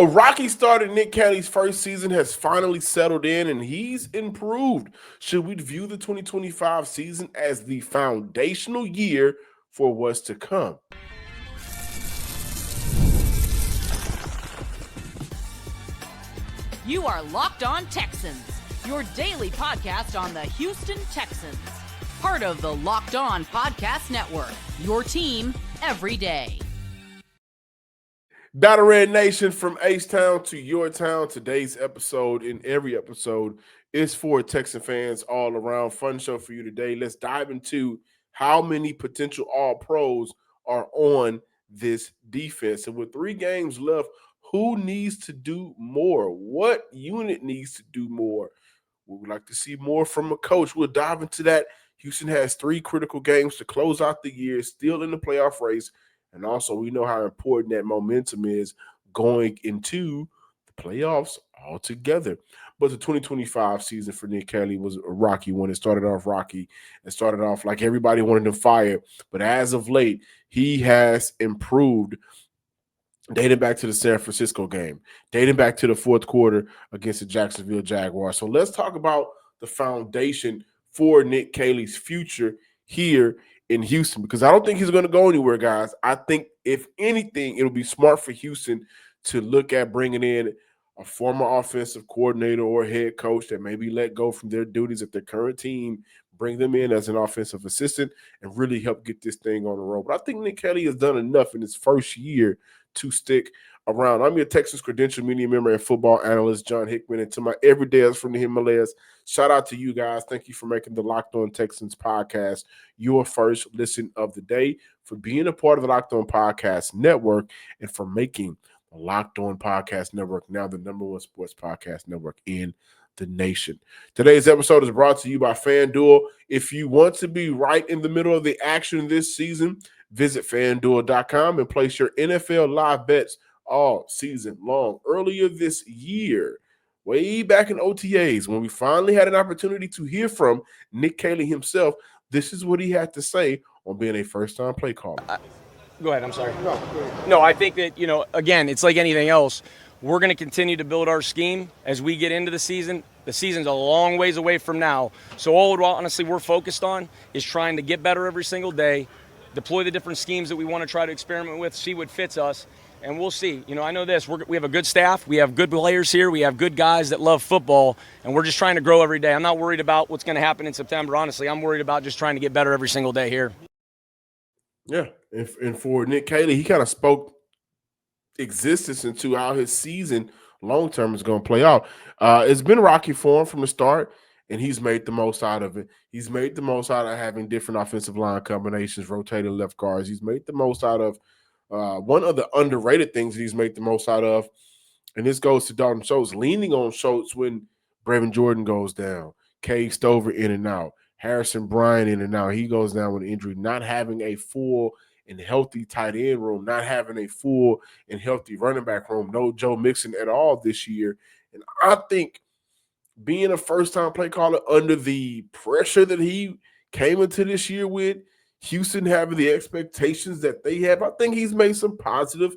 A rocky start in Nick Caley's first season has finally settled in, and he's improved. Should we view the 2025 season as the foundational year for what's to come? You are Locked On Texans, your daily podcast on the Houston Texans. Part of the Locked On Podcast Network, your team every day. Battle Red Nation, from H-Town to your town. Today's episode, and every episode, is for Texan fans all around. Fun show for you today. Let's dive into how many potential All-Pros are on this defense. And with 3 games left, who needs to do more? What unit needs to do more? We would like to see more from a coach. We'll dive into that. Houston has 3 critical games to close out the year, still in the playoff race. And also, we know how important that momentum is going into the playoffs altogether. But the 2025 season for Nick Caley was a rocky one. It started off rocky. It started off like everybody wanted him fired. But as of late, he has improved, dating back to the San Francisco game, dating back to the fourth quarter against the Jacksonville Jaguars. So let's talk about the foundation for Nick Caley's future here in Houston, because I don't think he's going to go anywhere, guys. I think, if anything, it'll be smart for Houston to look at bringing in a former offensive coordinator or head coach that maybe let go from their duties at their current team, bring them in as an offensive assistant, and really help get this thing on the road. But I think Nick Caley has done enough in his first year to stick around. I'm your Texas credential media member and football analyst, John Hickman, and to my everydayers from the Himalayas, shout out to you guys. Thank you for making the Locked On Texans podcast your first listen of the day, for being a part of the Locked On Podcast Network, and for making the Locked On Podcast Network now the #1 sports podcast network in the nation. Today's episode is brought to you by FanDuel. If you want to be right in the middle of the action this season, visit FanDuel.com and place your NFL live bets all season long. Earlier this year, way back in OTAs, when we finally had an opportunity to hear from Nick Caley himself, this is what he had to say on being a first-time play caller. Go ahead, I'm sorry. No, go ahead. No, I think that, again, it's like anything else. We're going to continue to build our scheme as we get into the season. The season's a long ways away from now. So all, honestly, we're focused on is trying to get better every single day, deploy the different schemes that we want to try to experiment with, see what fits us, and we'll see. I know this. We have a good staff. We have good players here. We have good guys that love football, and we're just trying to grow every day. I'm not worried about what's going to happen in September, honestly. I'm worried about just trying to get better every single day here. Yeah, and for Nick Caley, he kind of spoke existence into how his season long-term is going to play out. It's been rocky for him from the start, and he's made the most out of it. He's made the most out of having different offensive line combinations, rotating left guards. He's made the most out of one of the underrated things that he's made the most out of, and this goes to Dalton Schultz, leaning on Schultz when Brevin Jordan goes down, Cade Stover in and out, Harrison Bryant in and out. He goes down with an injury, not having a full and healthy tight end room, not having a full and healthy running back room, no Joe Mixon at all this year. And I think being a first-time play caller under the pressure that he came into this year with, Houston having the expectations that they have, I think he's made some positive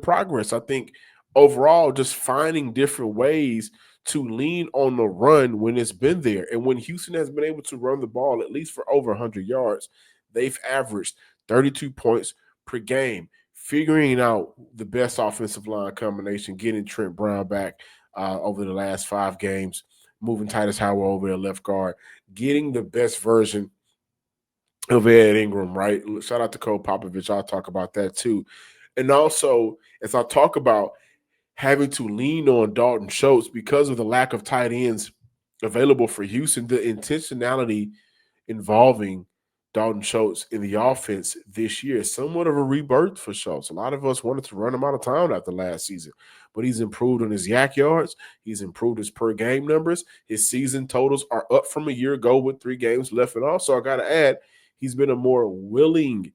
progress. I think overall, just finding different ways to lean on the run when it's been there. And when Houston has been able to run the ball, at least for over 100 yards, they've averaged 32 points per game, figuring out the best offensive line combination, getting Trent Brown back over the last 5 games, moving Titus Howard over to left guard, getting the best version of Ed Ingram, right? Shout out to Coach Popovich. I'll talk about that too. And also, as I talk about having to lean on Dalton Schultz because of the lack of tight ends available for Houston, the intentionality involving Dalton Schultz in the offense this year is somewhat of a rebirth for Schultz. A lot of us wanted to run him out of town after last season, but he's improved on his yak yards. He's improved his per game numbers. His season totals are up from a year ago with 3 games left. And also, I got to add, he's been a more willing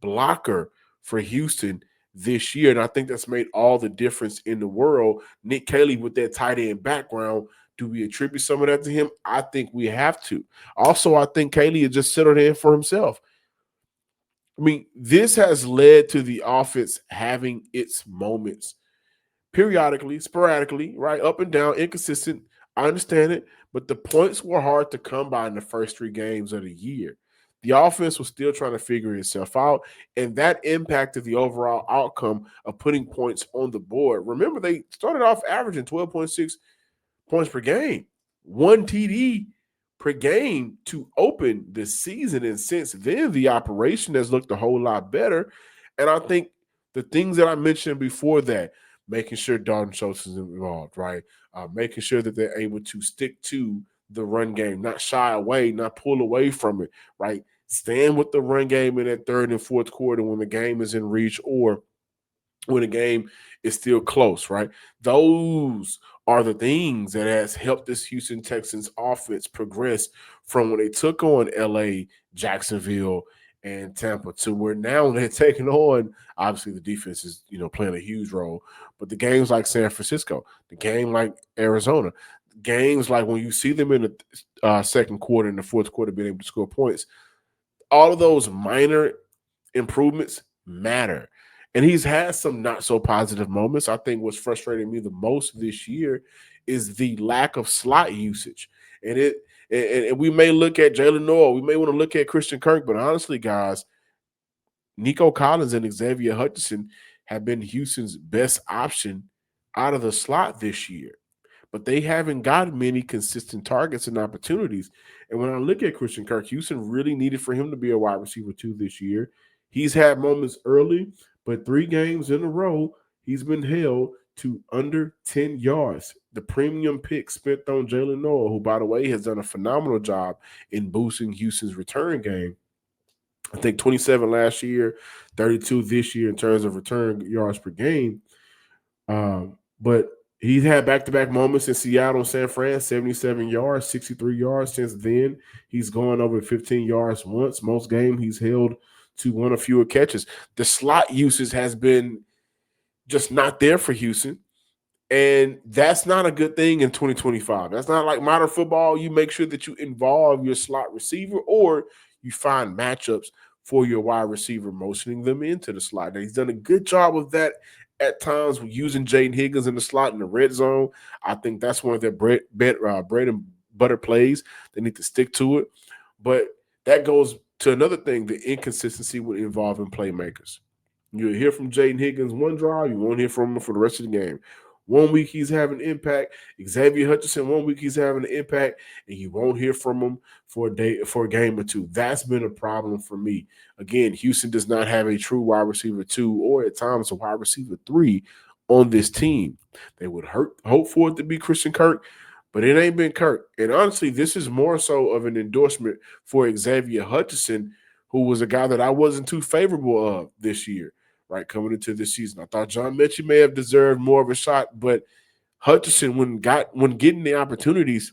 blocker for Houston this year, and I think that's made all the difference in the world. Nick Caley with that tight end background, do we attribute some of that to him? I think we have to. Also, I think Caley has just settled in for himself. I mean, this has led to the offense having its moments periodically, sporadically, right? Up and down, inconsistent. I understand it, but the points were hard to come by in the first 3 games of the year. The offense was still trying to figure itself out, and that impacted the overall outcome of putting points on the board. Remember, they started off averaging 12.6 points per game, 1 TD per game to open the season. And since then, the operation has looked a whole lot better. And I think the things that I mentioned before that, making sure Dalton Schultz is involved, right? Making sure that they're able to stick to the run game, not shy away, not pull away from it, right? Stand with the run game in that third and fourth quarter when the game is in reach or when the game is still close, right? Those are the things that has helped this Houston Texans offense progress from when they took on LA, Jacksonville, and Tampa to where now they're taking on, obviously the defense is, playing a huge role, but the games like San Francisco, the game like Arizona, games like when you see them in the second quarter and the fourth quarter being able to score points, all of those minor improvements matter. And he's had some not so positive moments. I think what's frustrating me the most this year is the lack of slot usage. And we may look at Jalen Noel, we may want to look at Christian Kirk, but honestly, guys, Nico Collins and Xavier Hutchinson have been Houston's best option out of the slot this year. But they haven't gotten many consistent targets and opportunities. And when I look at Christian Kirk, Houston really needed for him to be a wide receiver 2 this year. He's had moments early, but 3 games in a row, he's been held to under 10 yards. The premium pick spent on Jalen Noel, who, by the way, has done a phenomenal job in boosting Houston's return game. I think 27 last year, 32 this year in terms of return yards per game. But he's had back-to-back moments in Seattle and San Fran, 77 yards, 63 yards. Since then, he's gone over 15 yards once. Most games he's held to one or fewer catches. The slot usage has been just not there for Houston. And that's not a good thing in 2025. That's not like modern football. You make sure that you involve your slot receiver or you find matchups for your wide receiver, motioning them into the slot. And he's done a good job of that at times using Jaden Higgins in the slot in the red zone. I think that's one of their bread and butter plays. They need to stick to it. But that goes to another thing, the inconsistency with involving playmakers. You'll hear from Jaden Higgins one drive, you won't hear from him for the rest of the game. 1 week he's having impact. Xavier Hutchinson, 1 week he's having an impact, and you won't hear from him for a game or two. That's been a problem for me. Again, Houston does not have a true wide receiver 2 or at times a wide receiver 3 on this team. They would hope for it to be Christian Kirk, but it ain't been Kirk. And honestly, this is more so of an endorsement for Xavier Hutchinson, who was a guy that I wasn't too favorable of this year. Right, coming into this season, I thought John Mechie may have deserved more of a shot, but Hutchinson, when getting the opportunities,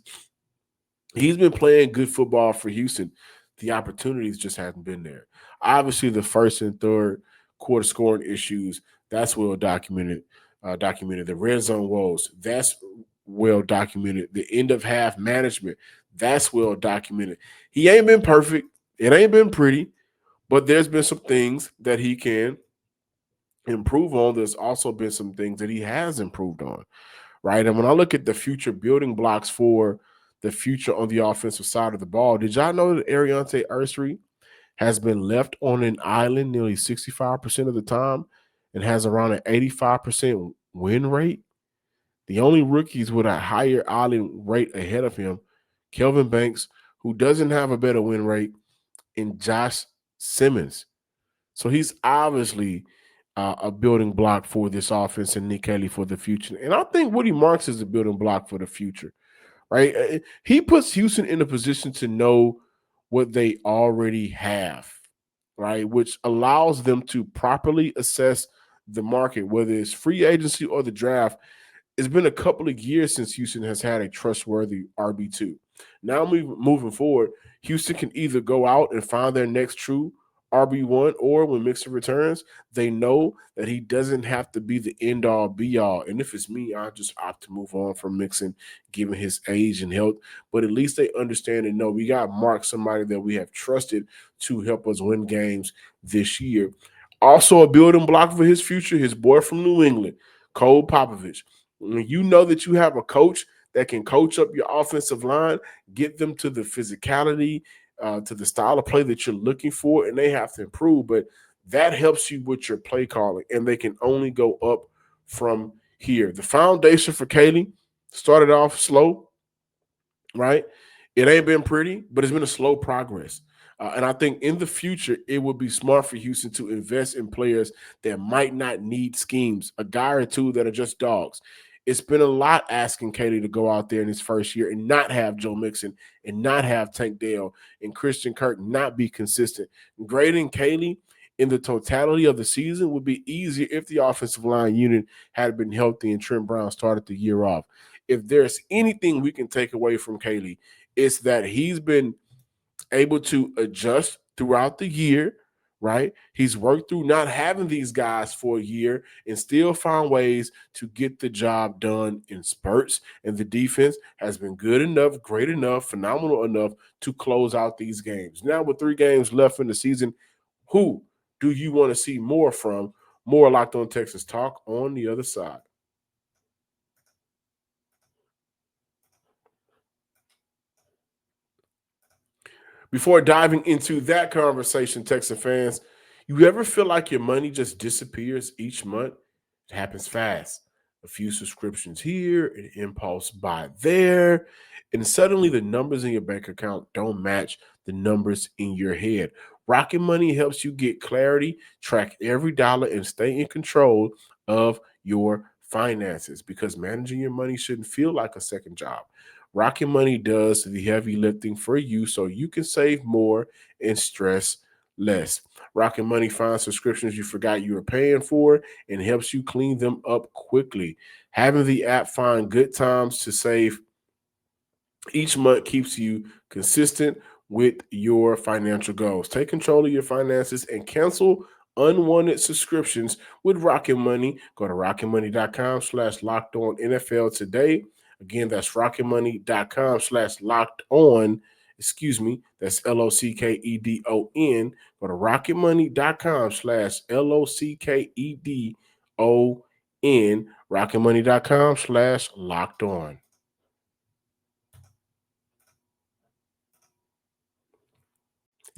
he's been playing good football for Houston. The opportunities just haven't been there. Obviously, the first and third quarter scoring issues, that's well documented. The red zone woes, that's well documented. The end of half management, that's well documented. He ain't been perfect. It ain't been pretty, but there's been some things that he can improve on. There's also been some things that he has improved on, right? And when I look at the future building blocks for the future on the offensive side of the ball, did y'all know that Ariante Ursery has been left on an island nearly 65% of the time and has around an 85% win rate? The only rookies with a higher island rate ahead of him, Kelvin Banks, who doesn't have a better win rate, and Josh Simmons. So he's obviously a building block for this offense and Nick Caley for the future. And I think Woody Marks is a building block for the future, right? He puts Houston in a position to know what they already have, right? Which allows them to properly assess the market, whether it's free agency or the draft. It's been a couple of years since Houston has had a trustworthy RB2. Now moving forward, Houston can either go out and find their next true RB1 or when Mixon returns, they know that he doesn't have to be the end all be all. And if it's me, I just opt to move on from Mixon given his age and health. But at least they understand and know we got Mark, somebody that we have trusted to help us win games this year. Also, a building block for his future, his boy from New England, Cole Popovich. When you know that you have a coach that can coach up your offensive line, get them to the physicality, to the style of play that you're looking for, and they have to improve. But that helps you with your play calling, and they can only go up from here. The foundation for Caley started off slow, right? It ain't been pretty, but it's been a slow progress. And I think in the future, it would be smart for Houston to invest in players that might not need schemes, a guy or two that are just dogs. It's been a lot asking Caley to go out there in his first year and not have Joe Mixon and not have Tank Dell and Christian Kirk not be consistent. Grading Caley in the totality of the season would be easier if the offensive line unit had been healthy and Trent Brown started the year off. If there's anything we can take away from Caley, it's that he's been able to adjust throughout the year, right? He's worked through not having these guys for a year and still found ways to get the job done in spurts. And the defense has been good enough, great enough, phenomenal enough to close out these games. Now, with 3 games left in the season, who do you want to see more from? More Locked On Texas talk on the other side. Before diving into that conversation, Texan fans, you ever feel like your money just disappears each month? It happens fast. A few subscriptions here, an impulse buy there, and suddenly the numbers in your bank account don't match the numbers in your head. Rocket Money helps you get clarity, track every dollar, and stay in control of your finances because managing your money shouldn't feel like a second job. Rocket Money does the heavy lifting for you so you can save more and stress less. Rocket Money finds subscriptions you forgot you were paying for and helps you clean them up quickly. Having the app find good times to save each month keeps you consistent with your financial goals. Take control of your finances and cancel unwanted subscriptions with Rocket Money. Go to rocketmoney.com/lockedonnfl today. Again, that's rocketmoney.com/locked-on. Excuse me, that's LOCKEDON. Go to rocketmoney.com/LOCKEDON. rocketmoney.com/locked-on.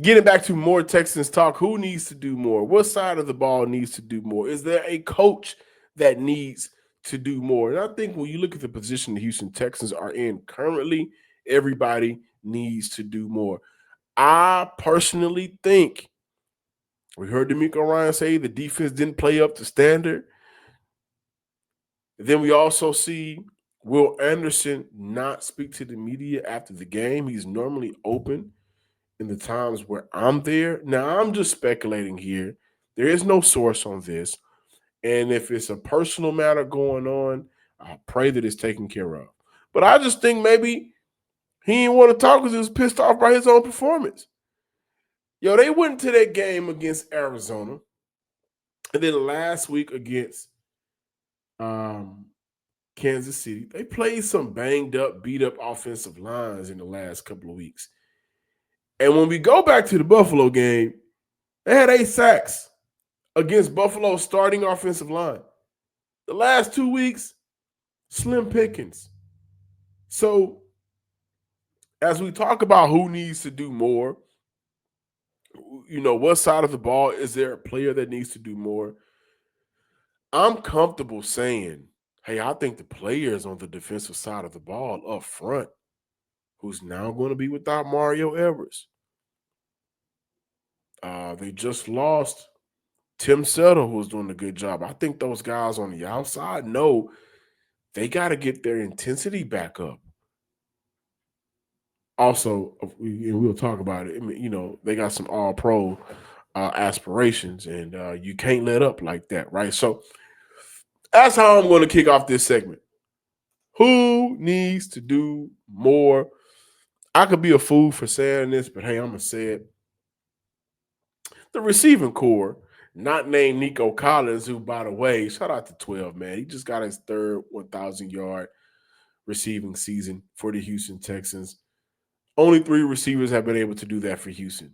Getting back to more Texans talk, who needs to do more? What side of the ball needs to do more? Is there a coach that needs to do more? And I think when you look at the position the Houston Texans are in currently, everybody needs to do more. I personally think we heard D'Amico Ryan say the defense didn't play up to standard. Then we also see Will Anderson not speak to the media after the game. He's normally open in the times where I'm there. Now, I'm just speculating here. There is no source on this. And if it's a personal matter going on, I pray that it's taken care of. But I just think maybe he didn't want to talk because he was pissed off by his own performance. Yo, they went to that game against Arizona. And then last week against Kansas City, they played some banged up, beat up offensive lines in the last couple of weeks. And when we go back to the Buffalo game, they had 8 sacks against Buffalo's starting offensive line. The last 2 weeks, slim pickings. So as we talk about who needs to do more, what side of the ball is there a player that needs to do more? I'm comfortable saying, hey, I think the players on the defensive side of the ball up front, who's now going to be without Mario Edwards. They just lost Tim Settle, who was doing a good job. I think those guys on the outside know they got to get their intensity back up. Also, we'll talk about it. I mean, they got some all-pro aspirations, and you can't let up like that, right? So that's how I'm going to kick off this segment. Who needs to do more? I could be a fool for saying this, but hey, I'm going to say it. The receiving core, not named Nico Collins, who, by the way, shout out to 12, man. He just got his third 1,000-yard receiving season for the Houston Texans. Only 3 receivers have been able to do that for Houston.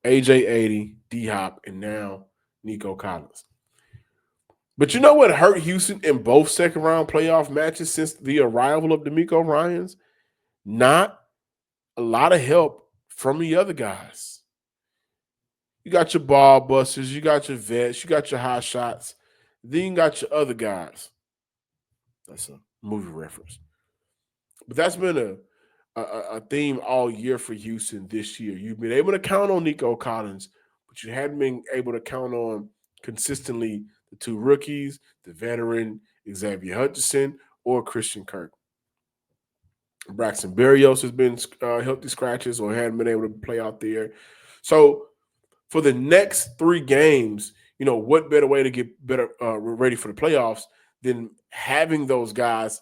AJ 80, D Hop, and now Nico Collins. But you know what hurt Houston in both second-round playoff matches since the arrival of DeMeco Ryans? Not a lot of help from the other guys. You got your ball busters, you got your vets, you got your high shots, then you got your other guys. That's a movie reference. But that's been a theme all year for Houston this year. You've been able to count on Nico Collins, but you hadn't been able to count on consistently the 2 rookies, the veteran Xavier Hutchinson, or Christian Kirk. Braxton Berrios has been healthy scratches or hadn't been able to play out there. So for the next 3 games, what better way to get better ready for the playoffs than having those guys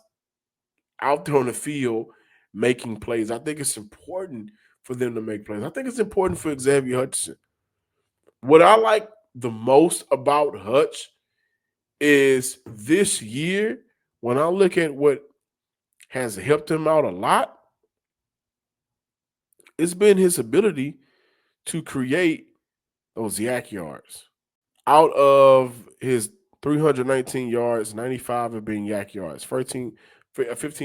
out there on the field making plays? I think it's important for them to make plays. I think it's important for Xavier Hutchinson. What I like the most about Hutch is this year, when I look at what has helped him out a lot, it's been his ability to create those yak yards. Out of his 319 yards, 95 have been yak yards, 15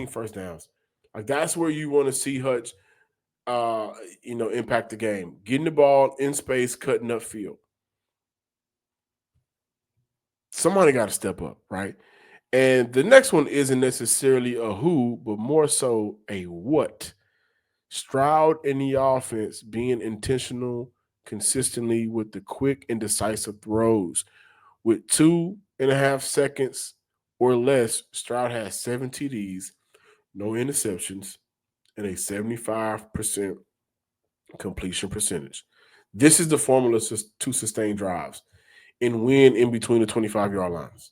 first downs. Like, that's where you want to see Hutch, impact the game. Getting the ball in space, cutting up field. Somebody got to step up, right? And the next one isn't necessarily a who, but more so a what. Stroud in the offense being intentional consistently with the quick and decisive throws. With 2.5 seconds or less, Stroud has 7 TDs, no interceptions, and a 75% completion percentage. This is the formula to sustain drives and win in between the 25-yard lines.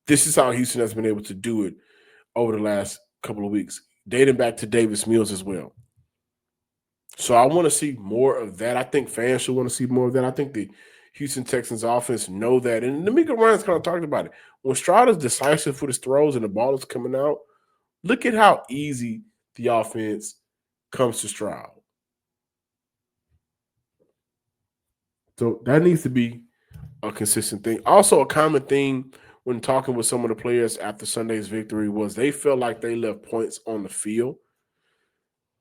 This is how Houston has been able to do it over the last couple of weeks, dating back to Davis Mills as well. So I want to see more of that. I think fans should want to see more of that. I think the Houston Texans offense know that. And DeMeco Ryans kind of talked about it. When Stroud is decisive with his throws and the ball is coming out, look at how easy the offense comes to Stroud. So that needs to be a consistent thing. Also, a common thing when talking with some of the players after Sunday's victory was they felt like they left points on the field.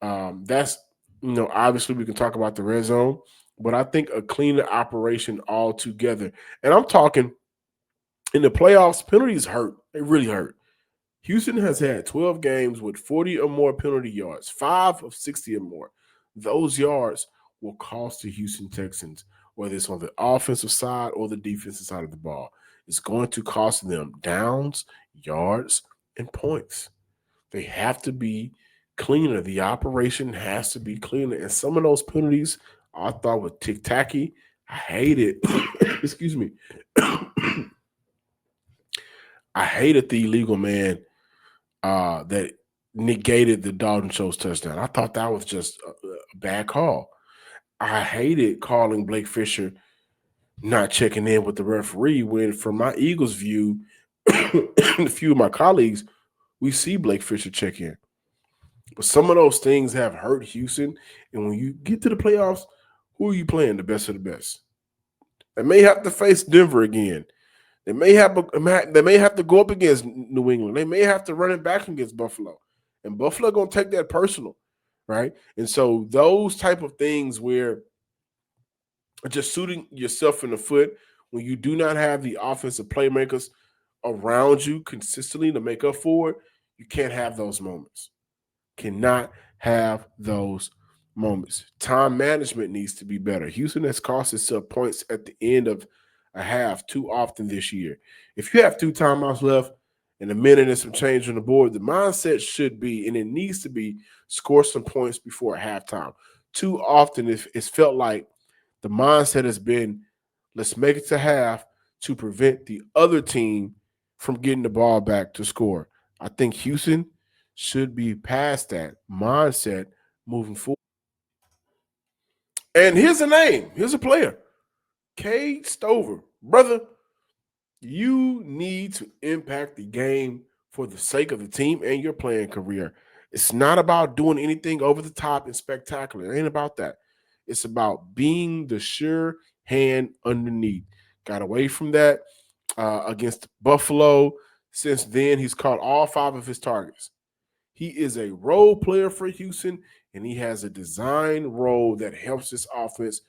That's, obviously we can talk about the red zone, but I think a cleaner operation altogether. And I'm talking in the playoffs, penalties hurt. They really hurt. Houston has had 12 games with 40 or more penalty yards, 5 of 60 or more. Those yards will cost the Houston Texans, whether it's on the offensive side or the defensive side of the ball. It's going to cost them downs, yards, and points. They have to be cleaner. The operation has to be cleaner. And some of those penalties I thought were tick-tacky. I hate it. Excuse me. I hated the illegal man that negated the Dalton Schultz touchdown. I thought that was just a bad call. I hated calling Blake Fisher not checking in with the referee when, from my Eagles view, and a few of my colleagues, we see Blake Fisher check in. But some of those things have hurt Houston. And when you get to the playoffs, who are you playing? The best of the best. They may have to face Denver again. They may have to go up against New England. They may have to run it back against Buffalo. And Buffalo going to take that personal, right? And so those type of things where just shooting yourself in the foot when you do not have the offensive playmakers around you consistently to make up for it, you can't have those moments. Cannot have those moments. Time management needs to be better. Houston has cost itself points at the end of a half too often this year. If you have 2 timeouts left and a minute and some change on the board, the mindset should be, and it needs to be, score some points before halftime. Too often it's felt like the mindset has been, let's make it to half to prevent the other team from getting the ball back to score. I think Houston should be past that mindset moving forward. And here's a name. Here's a player. Cade Stover, brother, you need to impact the game for the sake of the team and your playing career. It's not about doing anything over the top and spectacular. It ain't about that. It's about being the sure hand underneath. Got away from that against Buffalo. Since then, he's caught all 5 of his targets. He is a role player for Houston, and he has a design role that helps this offense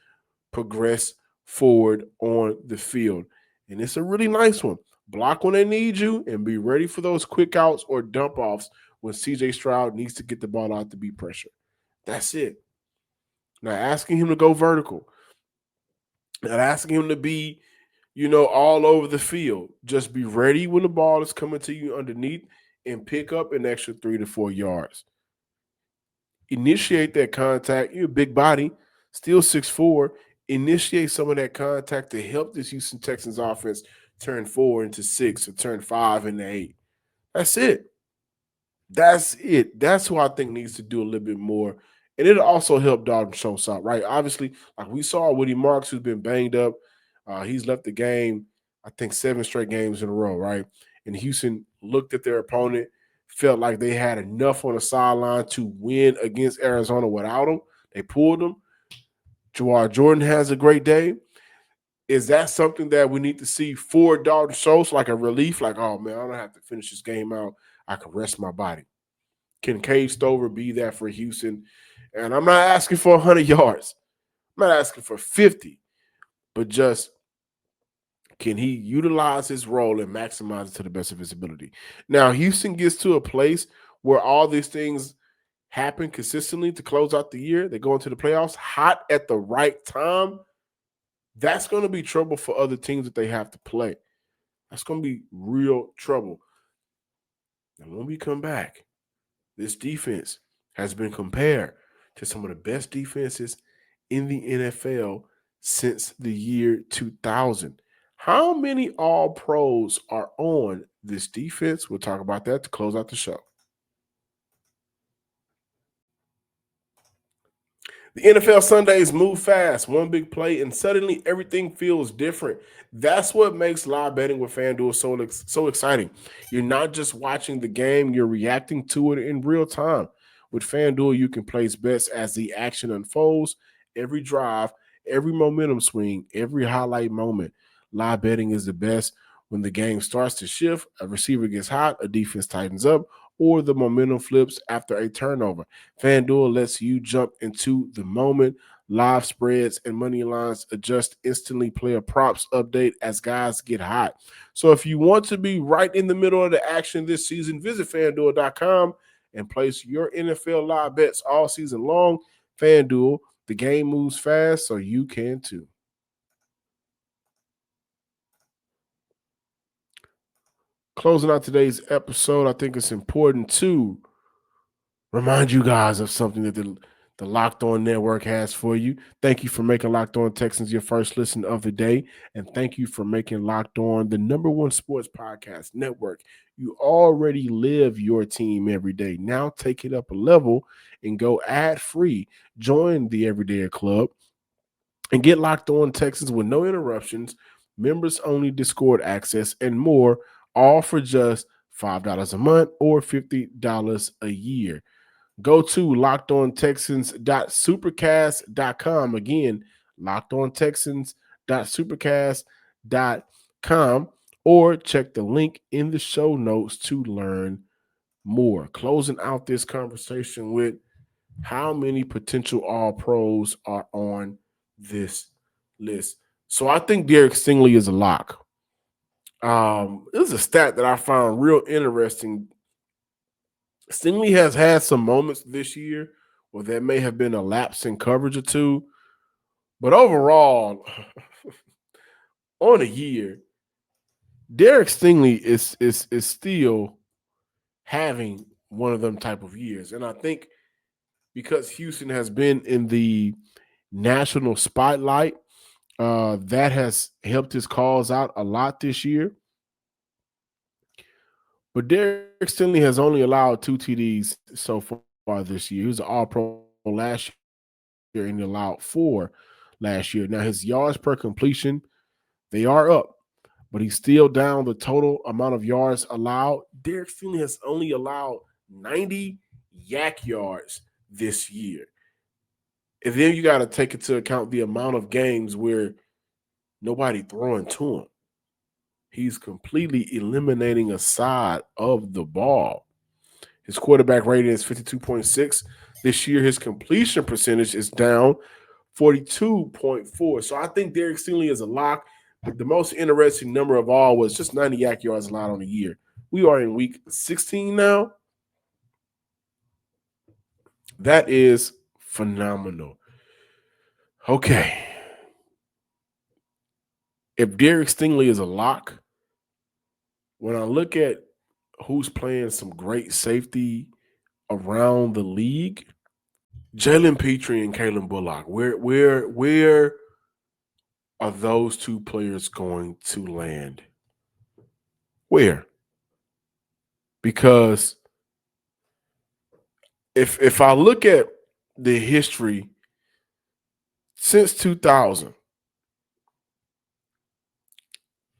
progress forward on the field. And it's a really nice one. Block when they need you and be ready for those quick outs or dump offs when CJ Stroud needs to get the ball out to be pressure. That's it. Not asking him to go vertical, not asking him to be, all over the field. Just be ready when the ball is coming to you underneath and pick up an extra 3 to 4 yards. Initiate that contact. You're a big body, still 6'4". Initiate some of that contact to help this Houston Texans offense turn 4 into 6 or turn 5 into 8. That's it. That's it. That's who I think needs to do a little bit more. And it'll also help Dalton Schultz out, right? Obviously, like we saw Woody Marks, who's been banged up. He's left the game, I think, 7 straight games in a row, right? And Houston looked at their opponent, felt like they had enough on the sideline to win against Arizona without him. They pulled him. Jawar Jordan has a great day. Is that something that we need to see for Dalton Schultz, like a relief? Like, oh, man, I don't have to finish this game out. I can rest my body. Can Cade Stover be that for Houston? And I'm not asking for 100 yards. I'm not asking for 50. But just can he utilize his role and maximize it to the best of his ability? Now, Houston gets to a place where all these things happen consistently to close out the year. They go into the playoffs hot at the right time. That's going to be trouble for other teams that they have to play. That's going to be real trouble. And when we come back, this defense has been compared to some of the best defenses in the NFL since the year 2000. How many All-Pros are on this defense? We'll talk about that to close out the show. The NFL Sundays move fast, one big play, and suddenly everything feels different. That's what makes live betting with FanDuel so exciting. You're not just watching the game, you're reacting to it in real time. With FanDuel, you can place bets as the action unfolds, every drive, every momentum swing, every highlight moment. Live betting is the best when the game starts to shift, a receiver gets hot, a defense tightens up, or the momentum flips after a turnover. FanDuel lets you jump into the moment. Live spreads and money lines adjust instantly. Player props update as guys get hot. So if you want to be right in the middle of the action this season, visit FanDuel.com and place your NFL live bets all season long. FanDuel, the game moves fast, so you can too. Closing out today's episode, I think it's important to remind you guys of something that the Locked On Network has for you. Thank you for making Locked On Texans your first listen of the day. And thank you for making Locked On the #1 sports podcast network. You already live your team every day. Now take it up a level and go ad-free. Join the Everyday Club and get Locked On Texans with no interruptions, members-only Discord access, and more, all for just $5 a month or $50 a year. Go to lockedontexans.supercast.com. Again, lockedontexans.supercast.com, or check the link in the show notes to learn more. Closing out this conversation with how many potential All-Pros are on this list. So I think Derek Stingley is a lock. This is a stat that I found real interesting. Stingley has had some moments this year where there may have been a lapse in coverage or two, but overall, on a year, Derek Stingley is still having one of them type of years. And I think because Houston has been in the national spotlight, that has helped his cause out a lot this year. But Derek Stingley has only allowed 2 TDs so far this year. He was an All-Pro last year and he allowed 4 last year. Now, his yards per completion, they are up, but he's still down the total amount of yards allowed. Derek Stingley has only allowed 90 yak yards this year. And then you got to take into account the amount of games where nobody throwing to him. He's completely eliminating a side of the ball. His quarterback rating is 52.6. This year, his completion percentage is down 42.4. So I think Derek Stingley is a lock. But the most interesting number of all was just 90 yak yards allowed on the year. We are in week 16 now. That is phenomenal. Okay. If Derek Stingley is a lock, when I look at who's playing some great safety around the league, Jalen Petrie and Kalen Bullock, where are those two players going to land? Where? Because if I look at the history since 2000,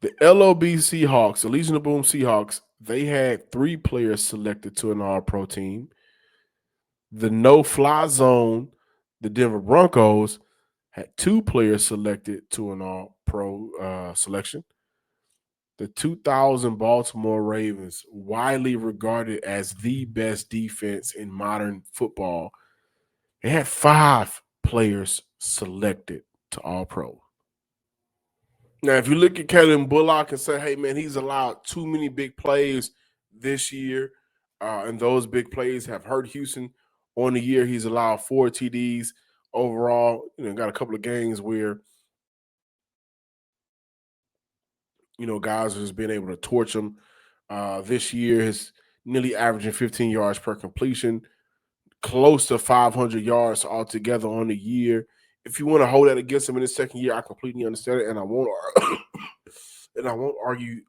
the LOB Seahawks, the Legion of Boom Seahawks, they had 3 players selected to an All-Pro team. The no-fly zone, the Denver Broncos, had 2 players selected to an All-Pro selection. The 2000 Baltimore Ravens, widely regarded as the best defense in modern football, they had 5 players selected to All-Pro. Now, if you look at Kalen Bullock and say, hey, man, he's allowed too many big plays this year, and those big plays have hurt Houston on the year. He's allowed 4 TDs overall. Got a couple of games where, guys have just been able to torch him. This year, he's nearly averaging 15 yards per completion, close to 500 yards altogether on the year. If you want to hold that against him in his second year, I completely understand it, and I won't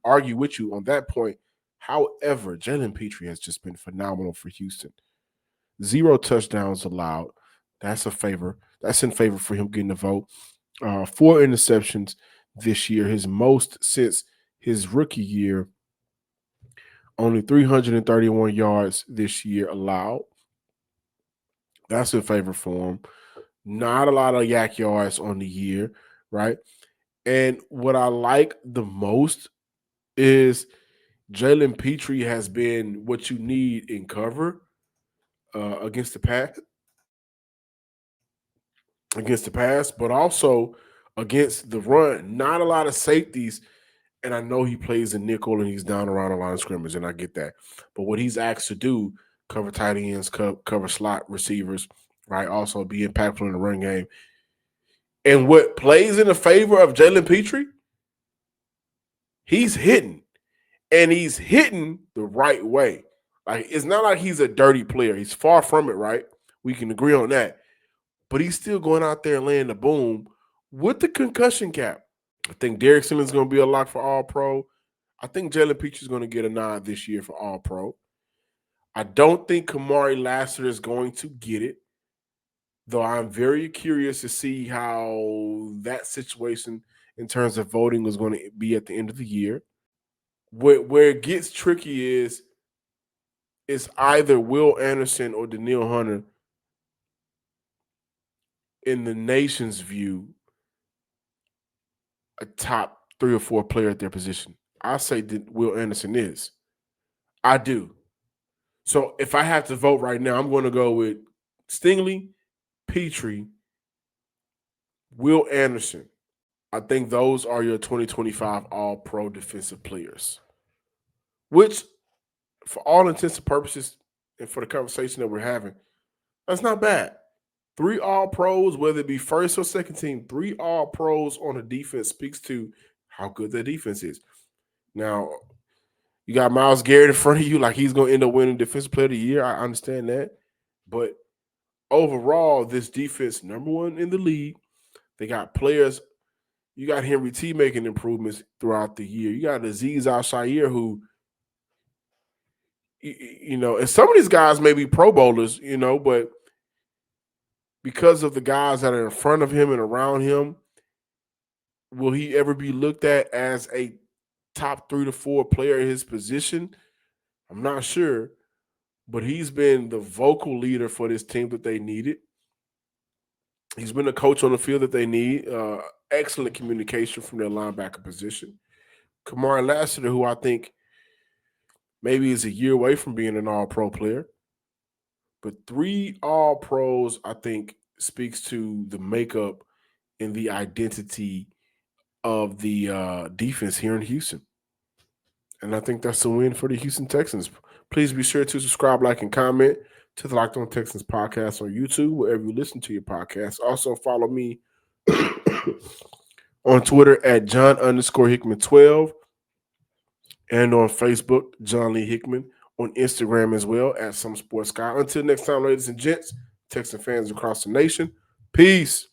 argue with you on that point. However, Jalen Petrie has just been phenomenal for Houston. 0 touchdowns allowed. That's a favor. That's in favor for him getting the vote. 4 interceptions this year, his most since his rookie year. Only 331 yards this year allowed. That's in favor for him. Not a lot of yak yards on the year, right? And what I like the most is Jalen Petrie has been what you need in cover against the pass, but also against the run. Not a lot of safeties, and I know he plays a nickel and he's down around the line of scrimmage, and I get that. But what he's asked to do, cover tight ends, cover slot receivers, right? Also be impactful in the run game. And what plays in the favor of Jalen Petrie, he's hitting. And he's hitting the right way. Like, it's not like he's a dirty player. He's far from it, right? We can agree on that. But he's still going out there and laying the boom with the concussion cap. I think Derek Stingley is going to be a lock for All-Pro. I think Jalen Petrie is going to get a nod this year for All-Pro. I don't think Kamari Lassiter is going to get it, though I'm very curious to see how that situation in terms of voting is going to be at the end of the year. Where it gets tricky is it's either Will Anderson or Danielle Hunter, in the nation's view, a top 3 or 4 player at their position. I say that Will Anderson is. I do. So if I have to vote right now, I'm going to go with Stingley, Petrie, Will Anderson. I think those are your 2025 All-Pro defensive players, which, for all intents and purposes, and for the conversation that we're having, that's not bad. 3 All-Pros, whether it be first or second team, 3 All-Pros on a defense speaks to how good that defense is. Now, you got Myles Garrett in front of you, like he's going to end up winning Defensive Player of the Year. I understand that. But overall, this defense, number 1 in the league. They got players. You got Henry T making improvements throughout the year. You got Azeez Al-Shaair, who, and some of these guys may be Pro Bowlers, but because of the guys that are in front of him and around him, will he ever be looked at as a top 3 to 4 player in his position? I'm not sure, but he's been the vocal leader for this team that they needed. He's been a coach on the field that they need. Excellent communication from their linebacker position. Kamari Lassiter, who I think maybe is a year away from being an all-pro player. But 3 all-pros, I think, speaks to the makeup and the identity of the defense here in Houston. And I think that's a win for the Houston Texans. Please be sure to subscribe, like, and comment to the Locked On Texans podcast on YouTube, wherever you listen to your podcast. Also, follow me on Twitter at John_Hickman12 and on Facebook, John Lee Hickman, on Instagram as well at Some Sports Guy. Until next time, ladies and gents, Texan fans across the nation, peace.